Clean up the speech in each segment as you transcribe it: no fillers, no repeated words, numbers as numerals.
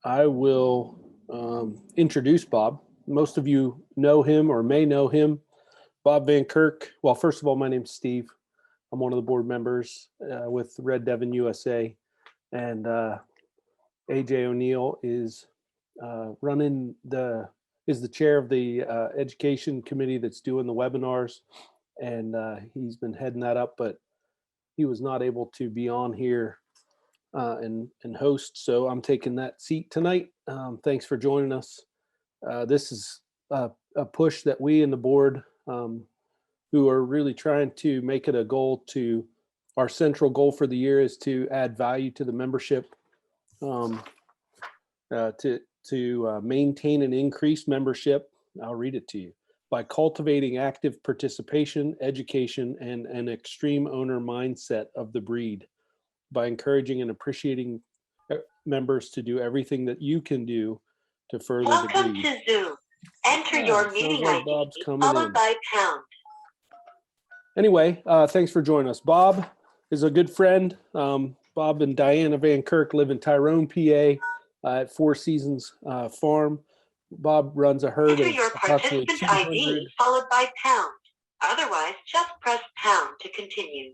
I will introduce Bob. Most of you know him or may know him. Bob Van Kirk. Well, first of all, my name's Steve. I'm one of the board members with Red Devon USA, and AJ O'Neill is is the chair of the education committee that's doing the webinars, and he's been heading that up, but he was not able to be on here and host, so I'm taking that seat tonight. Thanks for joining us. This is a push that we in the board, who are really trying to make it a goal to, our central goal for the year is to add value to the membership, to maintain and increase membership. I'll read it to you. By cultivating active participation, education, and an extreme owner mindset of the breed, by encouraging and appreciating members to do everything that you can do to further the breed. Welcome to Zoom. Enter your meeting like ID followed by pound. Anyway, thanks for joining us. Bob is a good friend. Bob and Diana Van Kirk live in Tyrone, PA, at Four Seasons Farm. Bob runs a herd Enter of your approximately participant 200. ID followed by pound. Otherwise, just press pound to continue.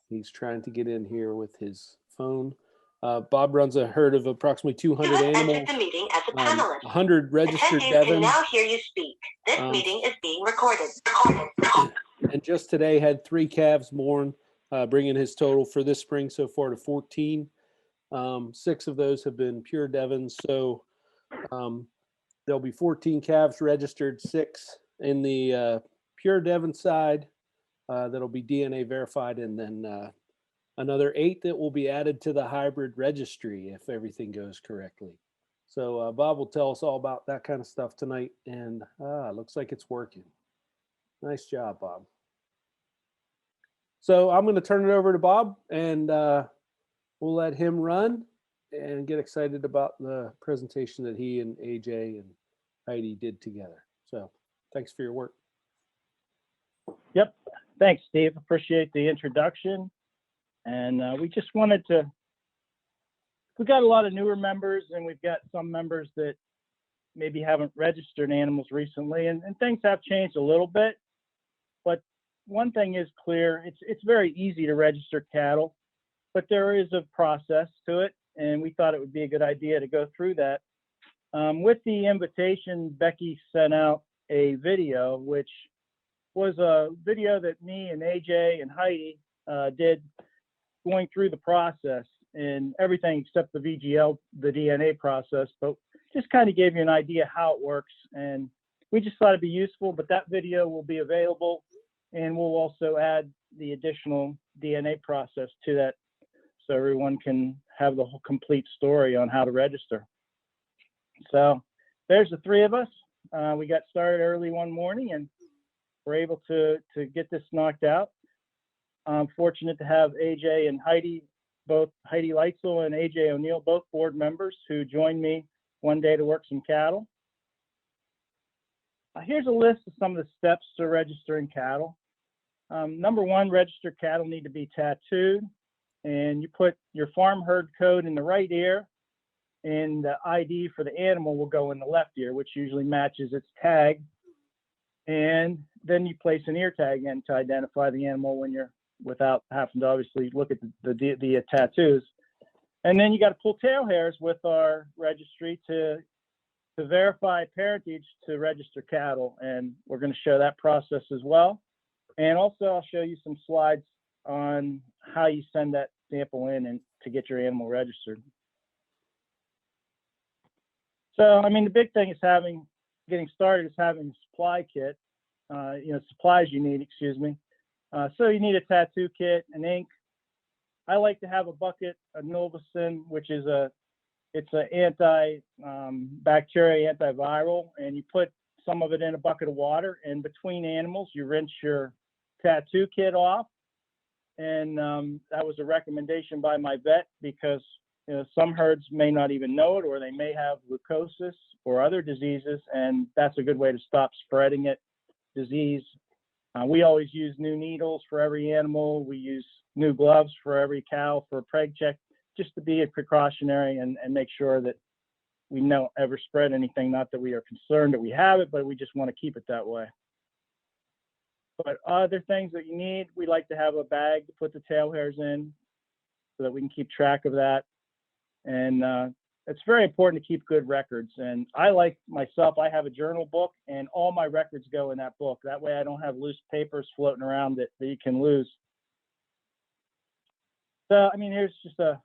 He's trying to get in here with his phone. Bob runs a herd of approximately 200 animals. Entered the meeting as a panelist. 100 registered Attendees Devon. can now hear you speak. This meeting is being recorded. And just today had 3 calves born, bringing his total for this spring so far to 14. 6 of those have been pure Devons, so there'll be 14 calves registered, 6 in the pure Devon side that'll be DNA verified, and then another 8 that will be added to the hybrid registry if everything goes correctly. So Bob will tell us all about that kind of stuff tonight, and looks like it's working. Nice job, Bob. So I'm going to turn it over to Bob, and we'll let him run and get excited about the presentation that he and AJ and Heidi did together. So thanks for your work. Yep. Thanks, Steve. Appreciate the introduction. And we just wanted to, we've got a lot of newer members, and we've got some members that maybe haven't registered animals recently, and things have changed a little bit. But one thing is clear, it's very easy to register cattle, but there is a process to it, and we thought it would be a good idea to go through that. With the invitation, Becky sent out a video, which was a video that me and AJ and Heidi did going through the process and everything except the VGL, the DNA process, but just kind of gave you an idea how it works. And we just thought it'd be useful, but that video will be available, and we'll also add the additional DNA process to that so everyone can have the whole complete story on how to register. So there's the 3 of us. We got started early one morning and we're able to get this knocked out. I'm fortunate to have AJ and Heidi, both Heidi Leitzel and AJ O'Neill, both board members who joined me one day to work some cattle. Here's a list of some of the steps to registering cattle. Number 1, registered cattle need to be tattooed, and you put your farm herd code in the right ear, and the ID for the animal will go in the left ear, which usually matches its tag. And then you place an ear tag in to identify the animal when you're, without having to obviously look at the tattoos. And then you got to pull tail hairs with our registry to verify parentage to register cattle. And we're going to show that process as well. And also I'll show you some slides on how you send that sample in and to get your animal registered. So, I mean, the big thing is getting started is having a supply kit, supplies you need, excuse me. So you need a tattoo kit, an ink. I like to have a bucket of Novacin, which is it's an anti-bacteria, antiviral, and you put some of it in a bucket of water, and between animals, you rinse your tattoo kit off. And that was a recommendation by my vet because some herds may not even know it, or they may have leukosis or other diseases, and that's a good way to stop spreading disease. We always use new needles for every animal. We use new gloves for every cow for a preg check. just to be a precautionary and make sure that we don't ever spread anything. Not that we are concerned that we have it, but we just want to keep it that way. But other things that you need, we like to have a bag to put the tail hairs in so that we can keep track of that. And it's very important to keep good records. And I like myself, I have a journal book and all my records go in that book. That way I don't have loose papers floating around that you can lose. So, I mean, here's just a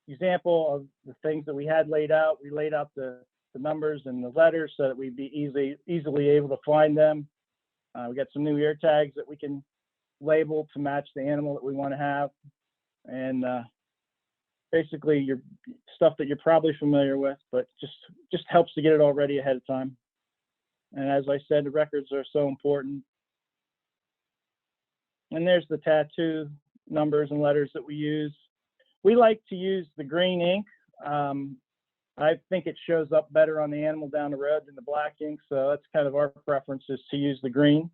example of the things that we had laid out. We laid out the numbers and the letters so that we'd be easily able to find them. We got some new ear tags that we can label to match the animal that we want to have. And basically your stuff that you're probably familiar with, but just helps to get it all ready ahead of time. And as I said, the records are so important. And there's the tattoo numbers and letters that we use. We like to use the green ink. I think it shows up better on the animal down the road than the black ink. So that's kind of our preference, is to use the green.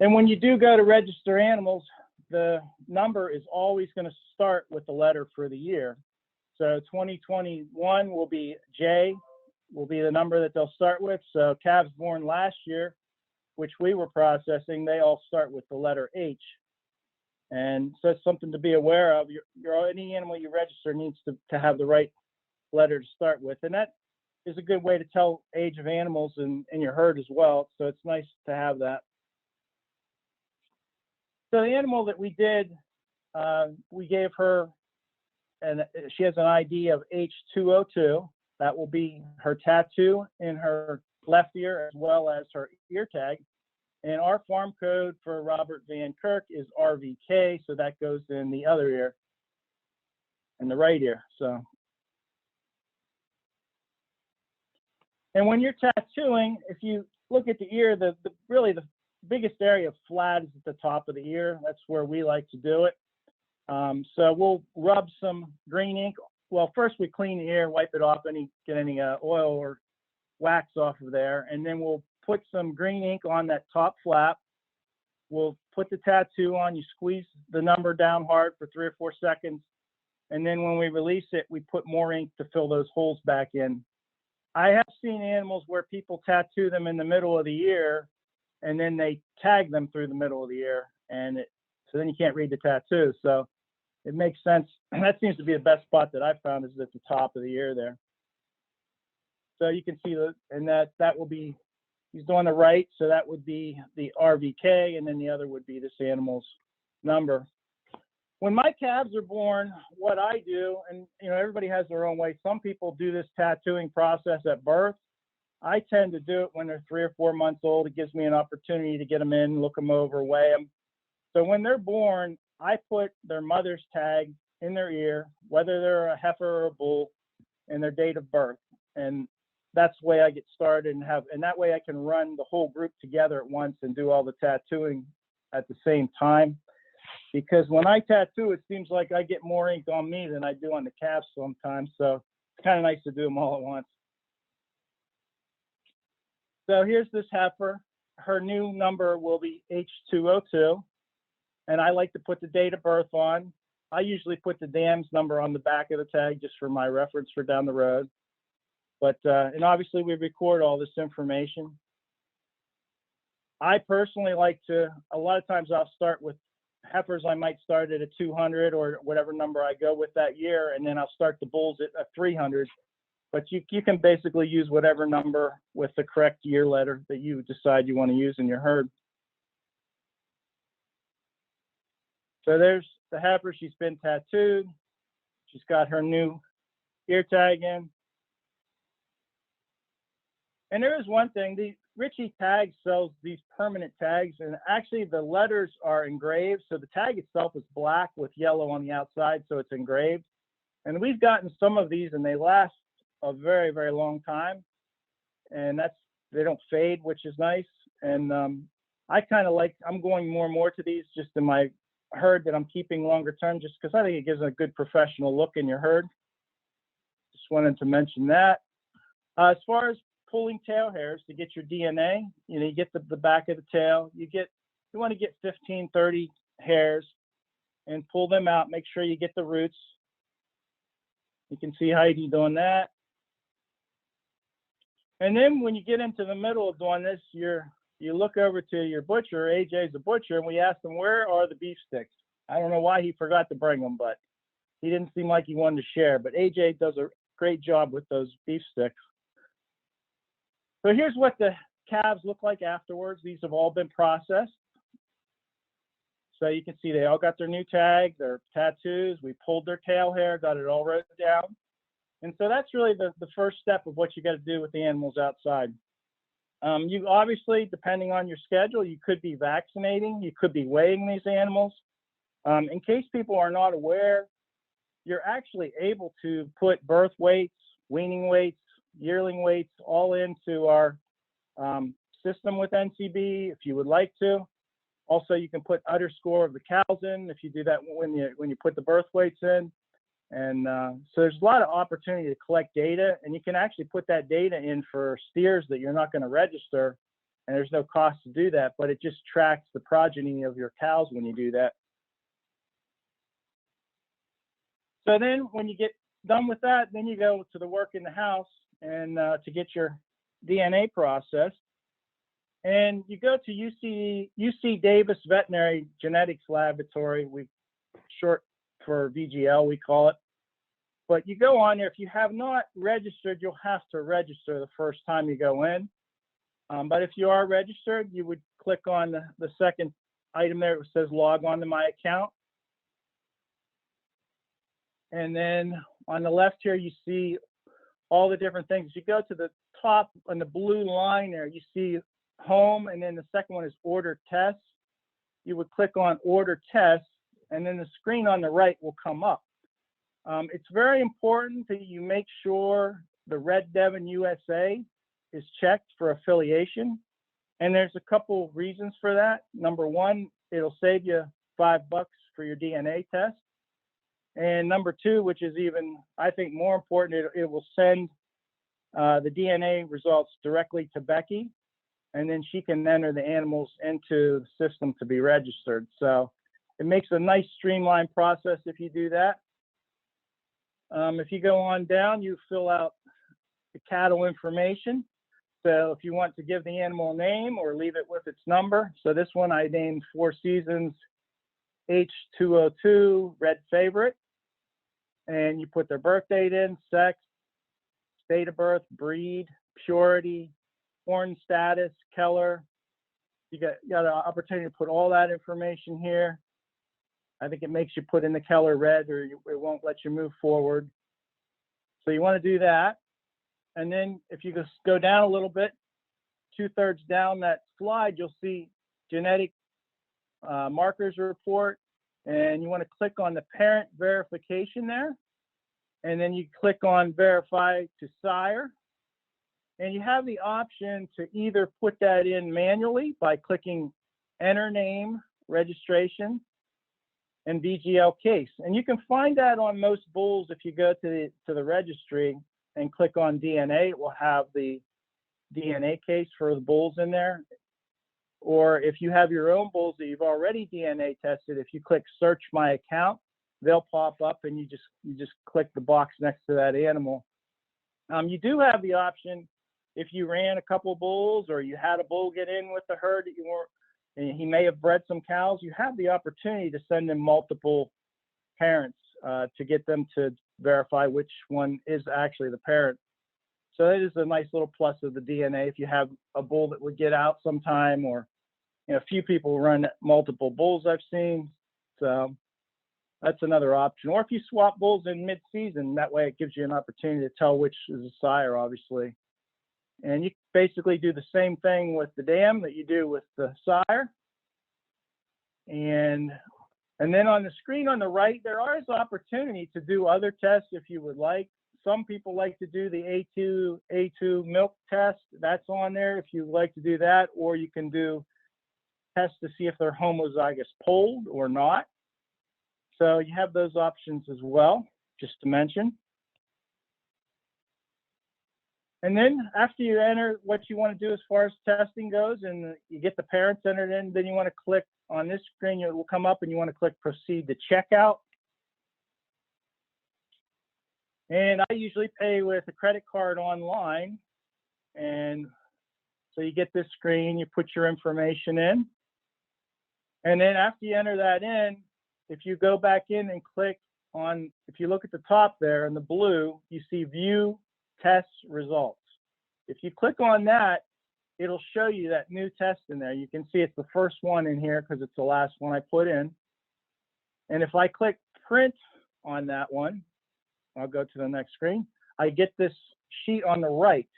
And when you do go to register animals, the number is always going to start with the letter for the year. So 2021 will be J, will be the number that they'll start with. So calves born last year, which we were processing, they all start with the letter H. And so it's something to be aware of. Any animal you register needs to have the right letter to start with. And that is a good way to tell age of animals in your herd as well. So it's nice to have that. So the animal that we did, we gave her, and she has an ID of H202. That will be her tattoo in her left ear as well as her ear tag. And our farm code for Robert Van Kirk is RVK, so that goes in the other ear, in the right ear. So, and when you're tattooing, if you look at the ear, really the biggest area of flat is at the top of the ear. That's where we like to do it. So we'll rub some green ink. Well, first we clean the ear, wipe it off, get any oil or wax off of there, and then we'll put some green ink on that top flap. We'll put the tattoo on, you squeeze the number down hard for 3 or 4 seconds. And then when we release it, we put more ink to fill those holes back in. I have seen animals where people tattoo them in the middle of the ear and then they tag them through the middle of the ear. So then you can't read the tattoo. So it makes sense. That seems to be the best spot that I've found, is at the top of the ear there. So you can see that will be, he's on the right, so that would be the RVK, and then the other would be this animal's number. When my calves are born, what I do, and everybody has their own way. Some people do this tattooing process at birth. I tend to do it when they're 3 or 4 months old. It gives me an opportunity to get them in, look them over, weigh them. So when they're born, I put their mother's tag in their ear, whether they're a heifer or a bull, and their date of birth. And that's the way I get started, and that way I can run the whole group together at once and do all the tattooing at the same time. Because when I tattoo, it seems like I get more ink on me than I do on the calves sometimes. So it's kind of nice to do them all at once. So here's this heifer. Her new number will be H202. And I like to put the date of birth on. I usually put the dam's number on the back of the tag just for my reference for down the road. But, and obviously we record all this information. I personally like to, a lot of times I'll start with heifers. I might start at a 200 or whatever number I go with that year, and then I'll start the bulls at a 300. But you can basically use whatever number with the correct year letter that you decide you want to use in your herd. So there's the heifer. She's been tattooed. She's got her new ear tag in. And there is one thing, the Ritchie Tag sells these permanent tags, and actually the letters are engraved. So the tag itself is black with yellow on the outside, so it's engraved. And we've gotten some of these, and they last a very, very long time. And they don't fade, which is nice. And I kind of like, I'm going more and more to these just in my herd that I'm keeping longer term, just because I think it gives a good professional look in your herd. Just wanted to mention that. As far as pulling tail hairs to get your DNA, you get the back of the tail. You want to get 15, 30 hairs. and pull them out. Make sure you get the roots. You can see Heidi doing that. And then when you get into the middle of doing this, you look over to your butcher. AJ's a butcher, and we asked him, where are the beef sticks? I don't know why he forgot to bring them, but he didn't seem like he wanted to share. But AJ does a great job with those beef sticks. So here's what the calves look like afterwards. These have all been processed. So you can see they all got their new tag, their tattoos. We pulled their tail hair, got it all wrote down. And so that's really the first step of what you got to do with the animals outside. You obviously, depending on your schedule, you could be vaccinating, you could be weighing these animals. In case people are not aware, you're actually able to put birth weights, weaning weights, yearling weights all into our system with NCB if you would like to. Also, you can put udder score of the cows in if you do that when you put the birth weights in. And so there's a lot of opportunity to collect data, and you can actually put that data in for steers that you're not going to register, and there's no cost to do that, but it just tracks the progeny of your cows when you do that. So then when you get done with that, then you go to the work in the house and to get your DNA processed. And you go to UC Davis Veterinary Genetics Laboratory, short for VGL, we call it. But you go on there, if you have not registered, you'll have to register the first time you go in. But if you are registered, you would click on the second item there. It says log on to my account. And then on the left here, you see all the different things. You go to the top on the blue line there, you see home, and then the second one is order tests. You would click on order tests, and then the screen on the right will come up. It's very important that you make sure the Red Devon USA is checked for affiliation. And there's a couple reasons for that. Number one, it'll save you $5 for your DNA test. And number two, which is even, I think, more important, it will send the DNA results directly to Becky, and then she can enter the animals into the system to be registered. So it makes a nice streamlined process if you do that. If you go on down, you fill out the cattle information. So if you want to give the animal a name or leave it with its number. So this one I named Four Seasons H202 Red Favorite. And you put their birth date in, sex, date of birth, breed, purity, horn status, color. You got an opportunity to put all that information here. I think it makes you put in the color red, or it won't let you move forward. So you want to do that. And then if you just go down a little bit, 2/3 down that slide, you'll see genetic markers report. And you want to click on the parent verification there. And then you click on verify to sire. And you have the option to either put that in manually by clicking enter name, registration, and VGL case. And you can find that on most bulls. If you go to the registry and click on DNA, it will have the DNA case for the bulls in there. Or if you have your own bulls that you've already DNA tested, if you click search my account, they'll pop up, and you just click the box next to that animal. You do have the option, if you ran a couple bulls or you had a bull get in with the herd that you weren't, and he may have bred some cows, you have the opportunity to send in multiple parents to get them to verify which one is actually the parent. So that is a nice little plus of the DNA if you have a bull that would get out sometime, or a few people run multiple bulls I've seen. So that's another option. Or if you swap bulls in mid-season, that way it gives you an opportunity to tell which is a sire, obviously. And you basically do the same thing with the dam that you do with the sire. And then on the screen on the right, there is opportunity to do other tests if you would like. Some people like to do the A2 milk test. That's on there if you'd like to do that, or you can do tests to see if they're homozygous polled or not. So you have those options as well, just to mention. And then after you enter what you want to do as far as testing goes, and you get the parents entered in, then you want to click on this screen. It will come up, and you want to click proceed to checkout. And I usually pay with a credit card online. And so you get this screen, you put your information in. And then after you enter that in, if you go back in and click on, if you look at the top there in the blue, you see view test results. If you click on that, it'll show you that new test in there. You can see it's the first one in here because it's the last one I put in. And if I click print on that one, I'll go to the next screen, I get this sheet on the right.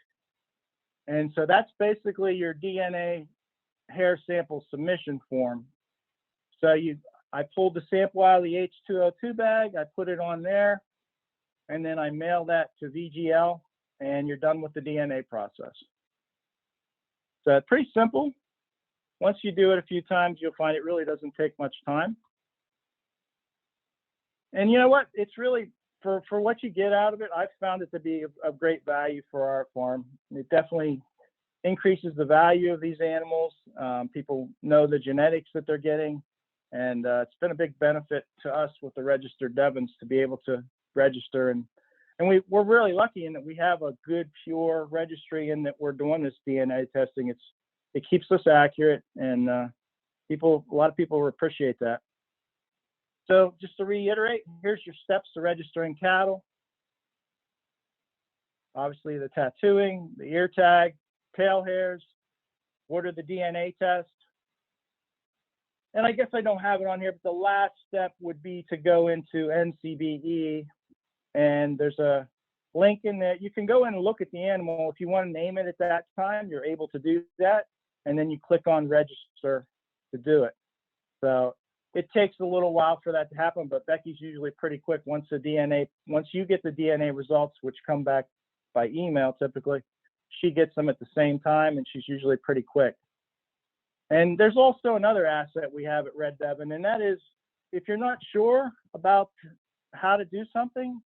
And so that's basically your DNA hair sample submission form. So I pulled the sample out of the H2O2 bag, I put it on there, and then I mail that to VGL, and you're done with the DNA process. So it's pretty simple. Once you do it a few times, you'll find it really doesn't take much time. And you know what? It's really, for what you get out of it, I've found it to be of great value for our farm. It definitely increases the value of these animals. People know the genetics that they're getting, and it's been a big benefit to us with the registered Devons to be able to register. And we're really lucky in that we have a good, pure registry, and that we're doing this DNA testing. It keeps us accurate, and a lot of people appreciate that. So just to reiterate, here's your steps to registering cattle. Obviously the tattooing, the ear tag, tail hairs, order the DNA test. And I guess I don't have it on here, but the last step would be to go into NCBE, and there's a link in there. You can go in and look at the animal. If you want to name it at that time, you're able to do that. And then you click on register to do it. So it takes a little while for that to happen, but Becky's usually pretty quick once you get the DNA results, which come back by email typically, she gets them at the same time, and she's usually pretty quick. And there's also another asset we have at Red Devon, and that is if you're not sure about how to do something,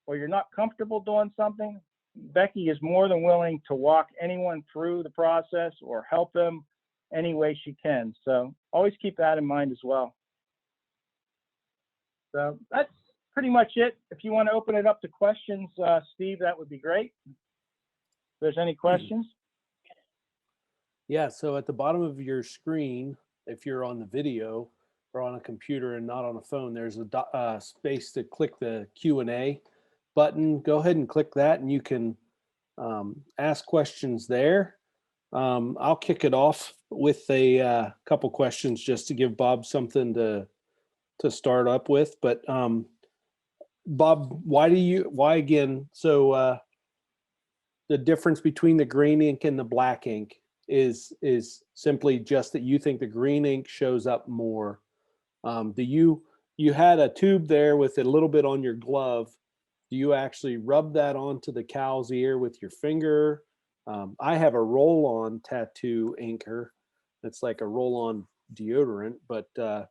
or you're not comfortable doing something, Becky is more than willing to walk anyone through the process or help them any way she can. So always keep that in mind as well. So that's pretty much it. If you want to open it up to questions, Steve, that would be great. If there's any questions. Yeah, so at the bottom of your screen, if you're on the video or on a computer and not on a phone, there's a space to click the Q&A button. Go ahead and click that, and you can ask questions there. I'll kick it off with a couple questions just to give Bob something to start up with. But Bob, why again? So the difference between the green ink and the black ink is simply just that you think the green ink shows up more. You had a tube there with a little bit on your glove. Do you actually rub that onto the cow's ear with your finger? I have a roll-on tattoo inker. It's like a roll-on deodorant, but go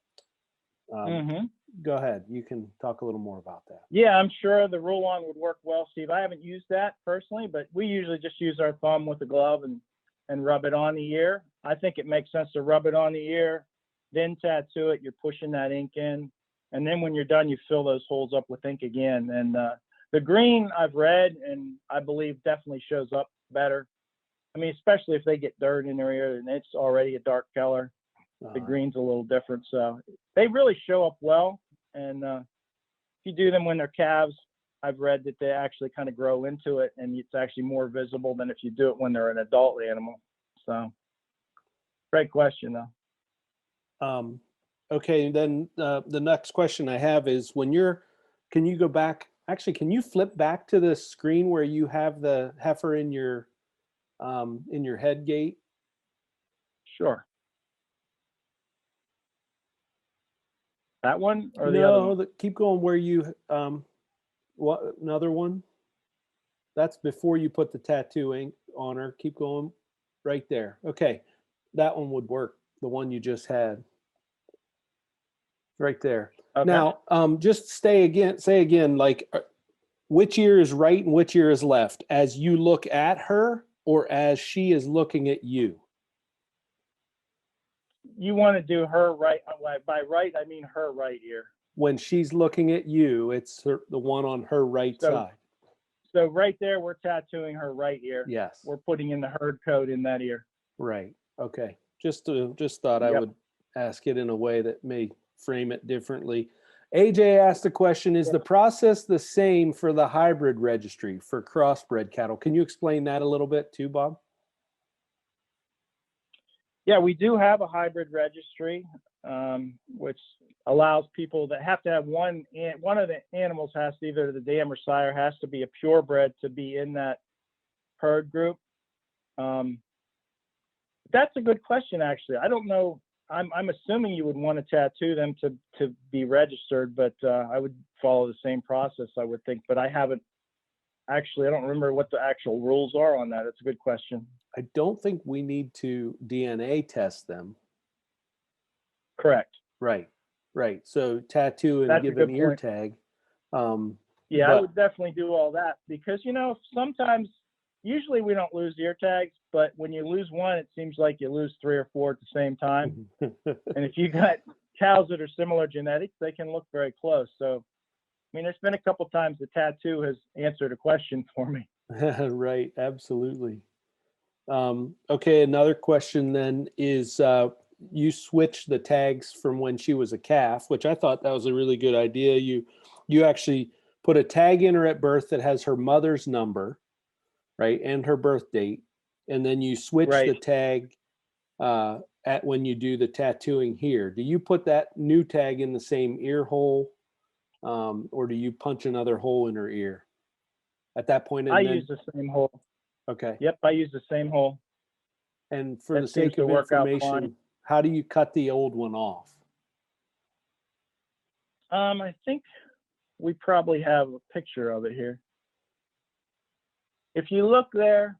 ahead. You can talk a little more about that. Yeah, I'm sure the roll-on would work well, Steve. I haven't used that personally, but we usually just use our thumb with the glove and rub it on the ear. I think it makes sense to rub it on the ear, then tattoo it. You're pushing that ink in, and then when you're done, you fill those holes up with ink again. And the green I've read, and I believe definitely shows up better. I mean, especially if they get dirt in their ear and it's already a dark color. The green's a little different, so they really show up well. And if you do them when they're calves, I've read that they actually kind of grow into it, and it's actually more visible than if you do it when they're an adult animal. So, great question, though. Okay, then the next question I have is can you go back? Actually, can you flip back to the screen where you have the heifer in your head gate? Sure. That one or the other one? Keep going where you what another one? That's before you put the tattoo ink on her. Keep going right there. Okay. That one would work. The one you just had. Right there. Okay. Now, just say again, like which ear is right and which ear is left as you look at her or as she is looking at you? You want to do her right. By right, I mean her right ear. When she's looking at you, it's the one on her right side. So right there, we're tattooing her right ear. Yes. We're putting in the herd code in that ear. Right. Okay. Just thought I Yep. would ask it in a way that may frame it differently. AJ asked the question, is the process the same for the hybrid registry for crossbred cattle? Can you explain that a little bit too, Bob? Yeah, we do have a hybrid registry, which allows people that have to have one of the animals has to either the dam or sire has to be a purebred to be in that herd group. That's a good question, actually. I don't know. I'm assuming you would want to tattoo them to be registered, but I would follow the same process, I would think. But I haven't actually. I don't remember what the actual rules are on that. It's a good question. I don't think we need to DNA test them. Correct. Right. Right. So tattoo and That's a give good an ear point. tag. Yeah, I but- would definitely do all that because, sometimes, usually we don't lose ear tags, but when you lose one, it seems like you lose 3 or 4 at the same time. And if you got cows that are similar genetics, they can look very close. So, there's been a couple times the tattoo has answered a question for me. Right. Absolutely. Okay. Another question then is, you switched the tags from when she was a calf, which I thought that was a really good idea. You actually put a tag in her at birth that has her mother's number, right, and her birth date, and then you switch the tag at when you do the tattooing here. Do you put that new tag in the same ear hole, or do you punch another hole in her ear at that point? I use the same hole. Okay. Yep, I use the same hole. And for That the sake seems to of work out information, fine. how do you cut the old one off? I think we probably have a picture of it here. If you look there,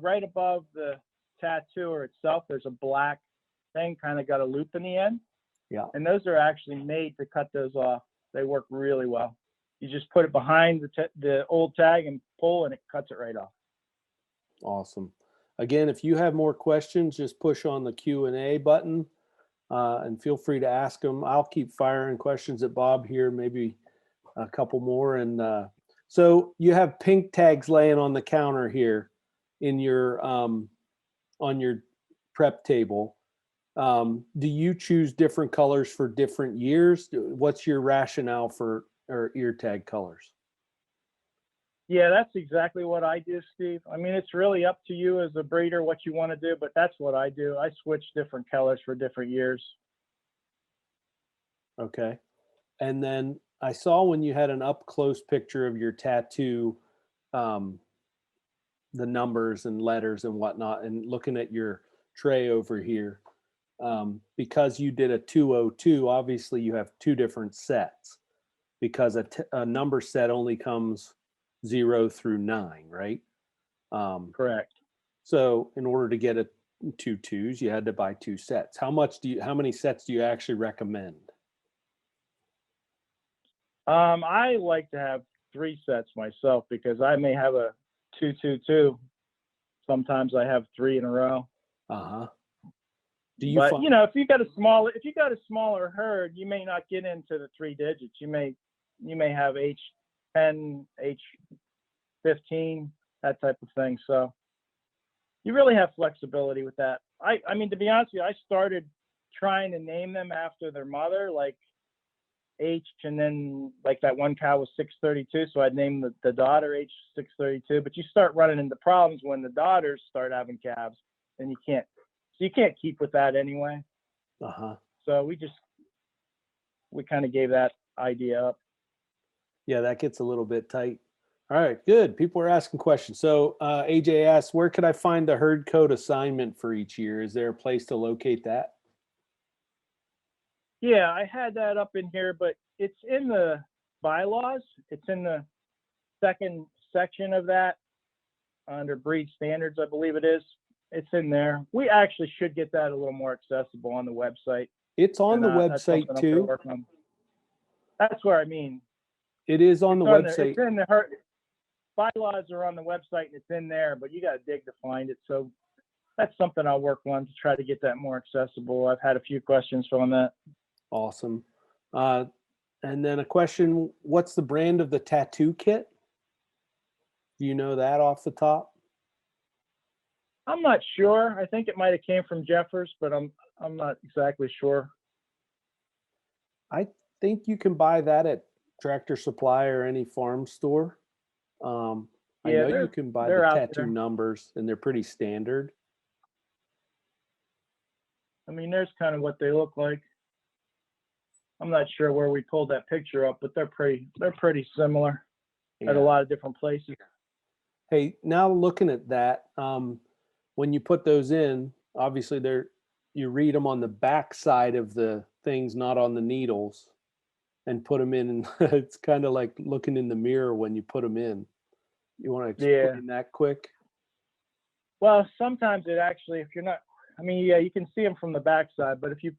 right above the tattooer itself, there's a black thing, kind of got a loop in the end. Yeah. And those are actually made to cut those off. They work really well. You just put it behind the old tag and pull, and it cuts it right off. Awesome. Again, if you have more questions, just push on the Q&A button and feel free to ask them. I'll keep firing questions at Bob here, maybe a couple more. And so you have pink tags laying on the counter here in your on your prep table. Do you choose different colors for different years? What's your rationale for ear tag colors? Yeah, that's exactly what I do, Steve. It's really up to you as a breeder what you want to do, but that's what I do. I switch different colors for different years. Okay. And then I saw when you had an up close picture of your tattoo, the numbers and letters and whatnot, and looking at your tray over here, because you did a 202, obviously you have 2 different sets because a number set only comes 0 through 9, right? Correct. So in order to get 2 2s, you had to buy 2 sets. How many sets do you actually recommend? I like to have 3 sets myself because I may have a 222. Sometimes I have 3 in a row. Do you? But if you got a smaller herd, you may not get into the 3 digits. You may have H10, H15, that type of thing. So you really have flexibility with that. To be honest with you, I started trying to name them after their mother, like H, and then like that one cow was 632, so I'd name the daughter H632. But you start running into problems when the daughters start having calves, and you can't keep with that anyway. So we kind of gave that idea up. Yeah, that gets a little bit tight. All right, good. People are asking questions. So AJ asks, where could I find the herd code assignment for each year? Is there a place to locate that? Yeah, I had that up in here, but it's in the bylaws. It's in the second section of that under breed standards, I believe it is. It's in there. We actually should get that a little more accessible on the website. It's on the website too. That's where I mean. It is on the website. It's in the herd. bylaws are on the website and it's in there, but you got to dig to find it. So that's something I'll work on to try to get that more accessible. I've had a few questions on that. Awesome. And then a question, what's the brand of the tattoo kit? Do you know that off the top? I'm not sure. I think it might have came from Jeffers, but I'm not exactly sure. I think you can buy that at Tractor Supply or any farm store. I Yeah, know you can buy they're the out tattoo there. numbers, and they're pretty standard. I mean, there's kind of what they look like. I'm not sure where we pulled that picture up, but they're pretty similar at a Yeah. lot of different places. Hey, now looking at that, when you put those in, obviously you read them on the back side of the things, not on the needles, and put them in. And it's kind of like looking in the mirror when you put them in. You want to explain that quick? Well, sometimes it actually, if you're not, I mean, yeah, you can see them from the backside, but if you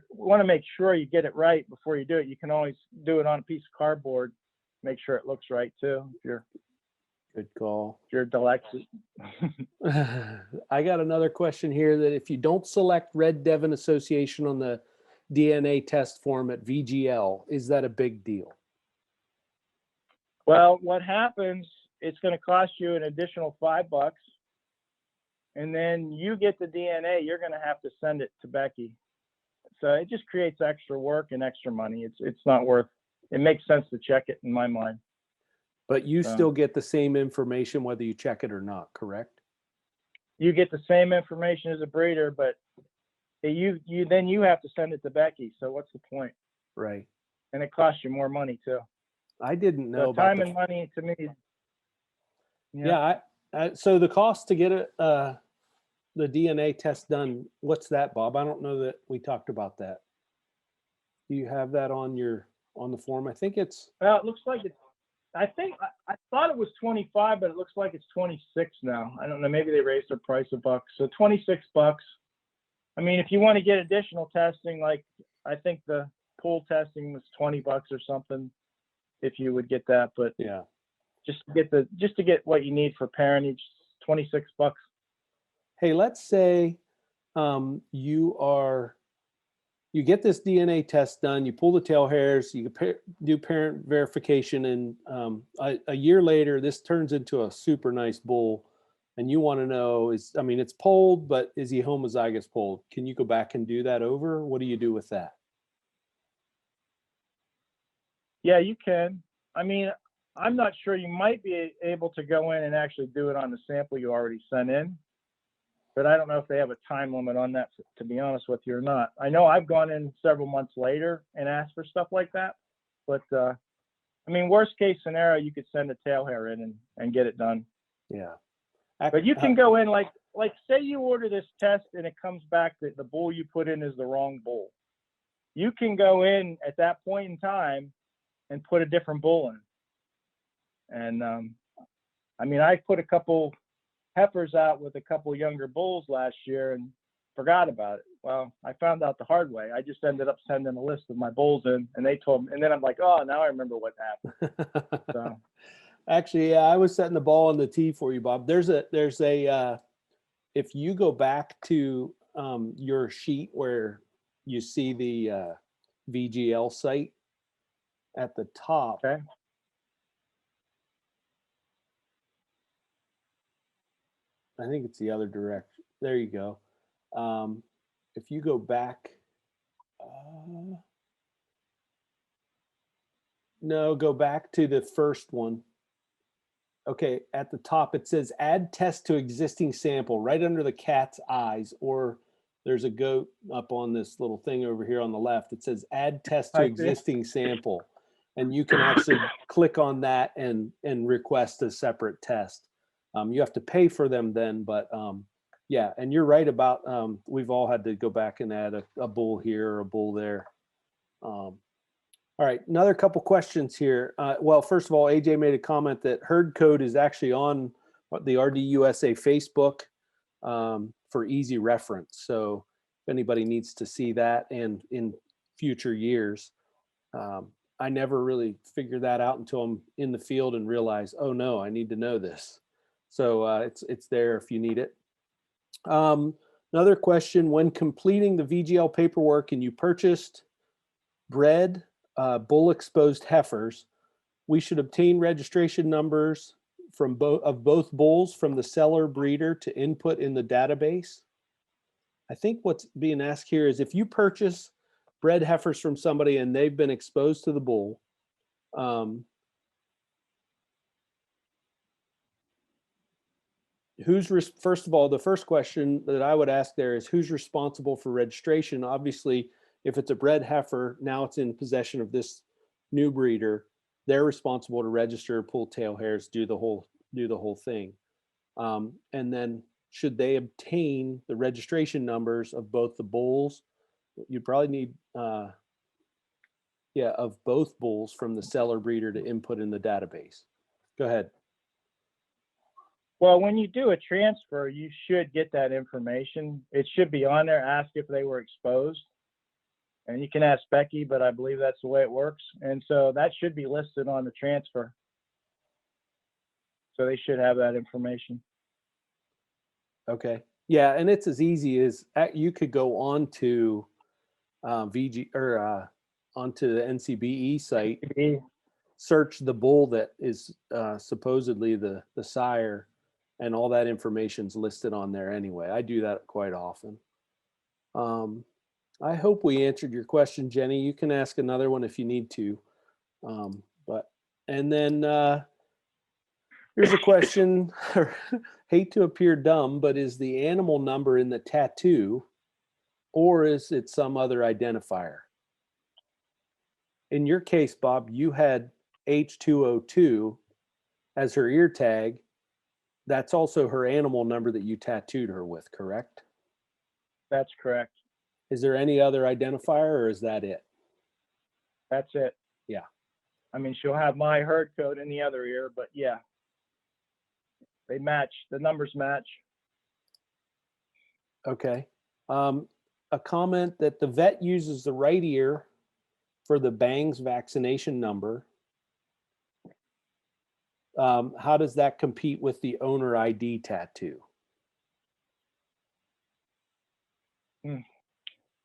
want to make sure you get it right before you do it, you can always do it on a piece of cardboard, make sure it looks right too. Good call. If you're dyslexic. I got another question here that if you don't select Red Devon Association on the DNA test form at VGL, is that a big deal? Well, what happens, it's going to cost you an additional $5. And then you get the DNA, you're going to have to send it to Becky. So it just creates extra work and extra money. It's not worth, it makes sense to check it in my mind. But you still get the same information whether you check it or not, correct? You get the same information as a breeder, but then you have to send it to Becky. So what's the point? Right. And it costs you more money too. I didn't know So about time and money to me. Yeah. So the cost to get the DNA test done, what's that, Bob? I don't know that we talked about that. Do you have that on the form? I think it's. Well, it looks like it's. I thought it was 25, but it looks like it's 26 now. I don't know. Maybe they raised their price a buck. So $26. I mean, if you want to get additional testing, like I think the pool testing was $20 or something, if you would get that. But Yeah. just to get what you need for parentage, $26. Hey, let's say you get this DNA test done, you pull the tail hairs, you do parent verification, and a year later, this turns into a super nice bull, and you want to know it's polled, but is he homozygous polled? Can you go back and do that over? What do you do with that? Yeah, you can. I mean, I'm not sure. You might be able to go in and actually do it on the sample you already sent in, but I don't know if they have a time limit on that, to be honest with you, or not. I know I've gone in several months later and asked for stuff like that, but I mean, worst case scenario, you could send a tail hair in and get it done. Yeah. But you can go in like say you order this test and it comes back that the bull you put in is the wrong bull. You can go in at that point in time and put a different bull in. And I mean, I put a couple heifers out with a couple younger bulls last year and forgot about it. Well, I found out the hard way. I just ended up sending a list of my bulls in, and they told me, and then I'm like, oh, now I remember what happened. So. Actually, yeah, I was setting the ball on the tee for you, Bob. There's a if you go back to your sheet where you see the VGL site at the top. Okay. I think it's the other direction. There you go. If you go back, no, go back to the first one. Okay, at the top it says add test to existing sample right under the cat's eyes, or there's a goat up on this little thing over here on the left. It says add test to existing sample, and you can actually click on that and request a separate test. You have to pay for them then, but yeah, and you're right about we've all had to go back and add a bull here or a bull there. All right, another couple questions here. Well, first of all, AJ made a comment that herd code is actually on the RDUSA Facebook for easy reference. So if anybody needs to see that and in future years, I never really figured that out until I'm in the field and realize, oh no, I need to know this. So it's there if you need it. Another question: when completing the VGL paperwork and you purchased bred bull exposed heifers, we should obtain registration numbers from both bulls from the seller breeder to input in the database. I think what's being asked here is if you purchase bred heifers from somebody and they've been exposed to the bull, first of all, the first question that I would ask there is who's responsible for registration? Obviously, if it's a bred heifer, now it's in possession of this new breeder. They're responsible to register, pull tail hairs, do the whole thing. And then should they obtain the registration numbers of both the bulls? You probably need, of both bulls from the seller breeder to input in the database. Go ahead. Well, when you do a transfer, you should get that information. It should be on there. Ask if they were exposed. And you can ask Becky, but I believe that's the way it works. And so that should be listed on the transfer. So they should have that information. Okay. Yeah, and it's as easy as you could go on to VG or onto the NCBE site, search the bull that is supposedly the sire, and all that information's listed on there anyway. I do that quite often. I hope we answered your question, Jenny. You can ask another one if you need to. And then here's a question. Hate to appear dumb, but is the animal number in the tattoo, or is it some other identifier? In your case, Bob, you had H202 as her ear tag. That's also her animal number that you tattooed her with, correct? That's correct. Is there any other identifier, or is that it? That's it. Yeah. I mean, she'll have my herd code in the other ear, but yeah. They match. The numbers match. Okay. A comment that the vet uses the right ear for the bangs vaccination number. How does that compete with the owner ID tattoo?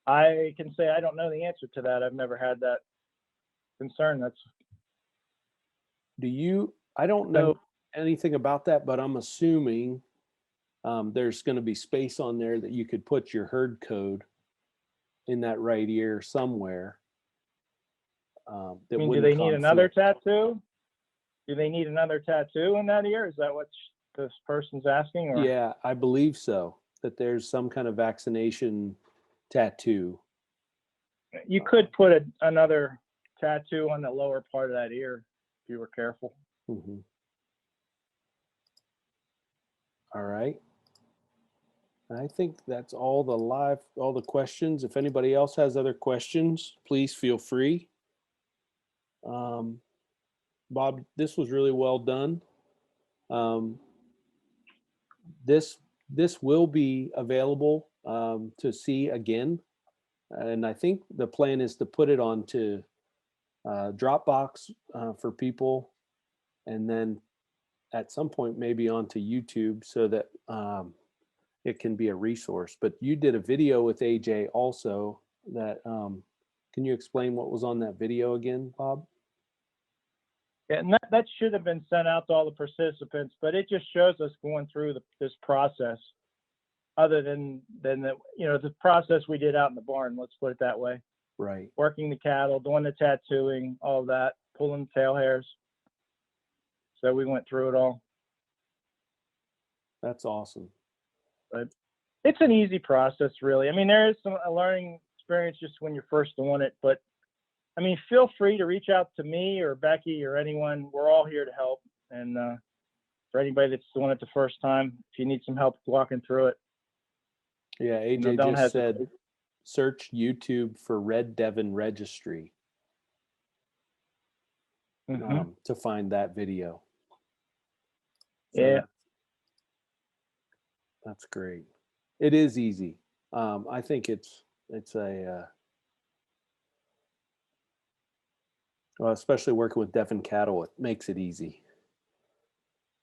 I can say I don't know the answer to that. I've never had that concern. I don't know anything about that, but I'm assuming there's going to be space on there that you could put your herd code in that right ear somewhere. Do they need another tattoo? Do they need another tattoo in that ear? Is that what this person's asking? Or? Yeah, I believe so. That there's some kind of vaccination tattoo. You could put another tattoo on the lower part of that ear if you were careful. Mm-hmm. All right. I think that's all the questions. If anybody else has other questions, please feel free. Bob, this was really well done. This will be available to see again. And I think the plan is to put it onto Dropbox for people, and then at some point maybe onto YouTube so that it can be a resource. But you did a video with AJ also that, can you explain what was on that video again, Bob? Yeah, and that should have been sent out to all the participants, but it just shows us going through this process other than the process we did out in the barn, let's put it that way. Right. Working the cattle, doing the tattooing, all of that, pulling tail hairs. So we went through it all. That's awesome. But it's an easy process, really. I mean, there is a learning experience just when you're first doing it, but I mean, feel free to reach out to me or Becky or anyone. We're all here to help. And for anybody that's doing it the first time, if you need some help walking through it. Yeah, AJ just said, search YouTube for Red Devon Registry to find that video. So yeah. That's great. It is easy. I think it's a Well, especially working with Devon cattle, it makes it easy,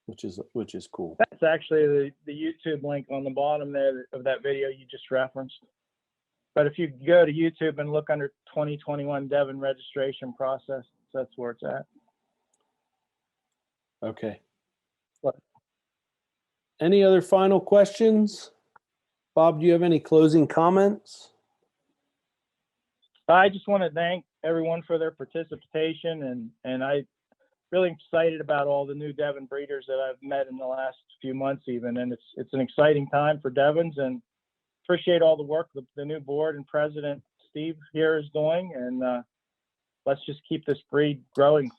which is cool. That's actually the YouTube link on the bottom there of that video you just referenced. But if you go to YouTube and look under 2021 Devon registration process, that's where it's at. Okay. What? Any other final questions? Bob, do you have any closing comments? I just want to thank everyone for their participation, and I really excited about all the new Devon breeders that I've met in the last few months even, and it's an exciting time for Devons, and appreciate all the work the new board and president Steve here is doing, and let's just keep this breed growing.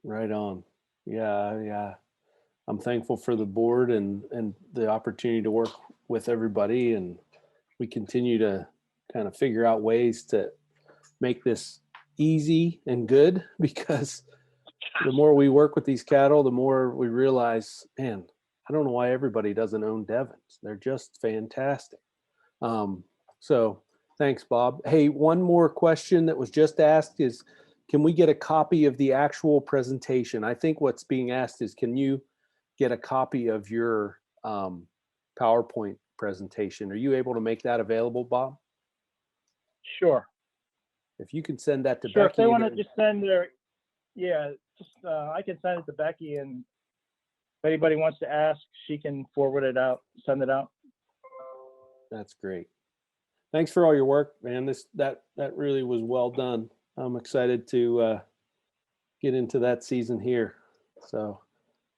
Right on. Yeah. I'm thankful for the board and the opportunity to work with everybody, and we continue to kind of figure out ways to make this easy and good, because the more we work with these cattle, the more we realize, man, I don't know why everybody doesn't own Devons. They're just fantastic. So thanks, Bob. Hey, one more question that was just asked is, can we get a copy of the actual presentation? I think what's being asked is, can you get a copy of your PowerPoint presentation? Are you able to make that available, Bob? Sure. If you can send that to Sure. Becky. If they want to just send their, I can send it to Becky, and if anybody wants to ask, she can forward it out, send it out. That's great. Thanks for all your work, man. That really was well done. I'm excited to get into that season here. So,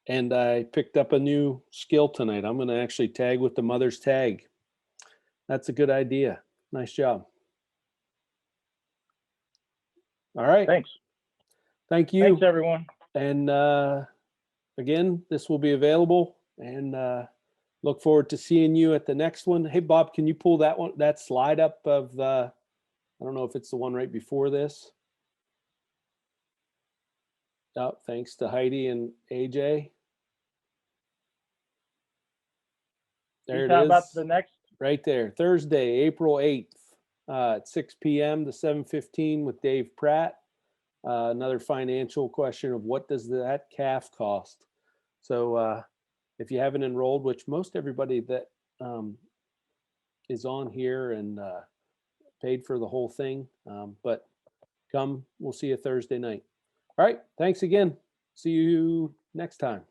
and I picked up a new skill tonight. I'm going to actually tag with the mother's tag. That's a good idea. Nice job. All right. Thanks. Thank you. Thanks, everyone. And again, this will be available, and look forward to seeing you at the next one. Hey, Bob, can you pull that slide up of I don't know if it's the one right before this. Oh, thanks to Heidi and AJ. There it is. About the next. Right there. Thursday, April 8th at 6 p.m. to 7:15 with Dave Pratt. Another financial question of what does that calf cost? So if you haven't enrolled, which most everybody that is on here and paid for the whole thing, but come, we'll see you Thursday night. All right, thanks again. See you next time.